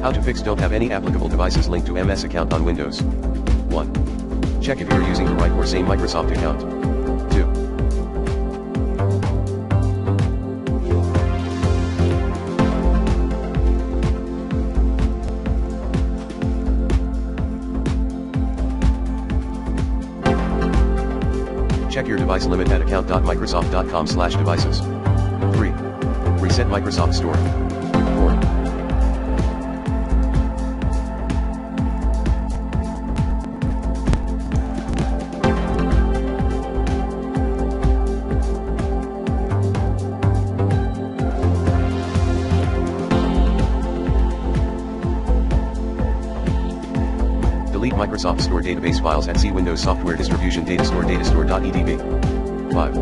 How to fix don't have any applicable devices linked to MS account on Windows. 1. Check if you are using the right or same Microsoft account. 2. Check your device limit at account.microsoft.com/devices. 3. Reset Microsoft Store. 4. Delete Microsoft Store database files at C Windows Software Distribution Data Store datastore.edb. 5.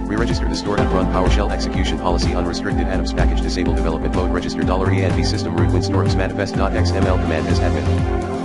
Re-register the store app. Run PowerShell execution policy. Unrestricted atoms package. Disable development mode. Register $env system root. WinStorms manifest.xml command as admin.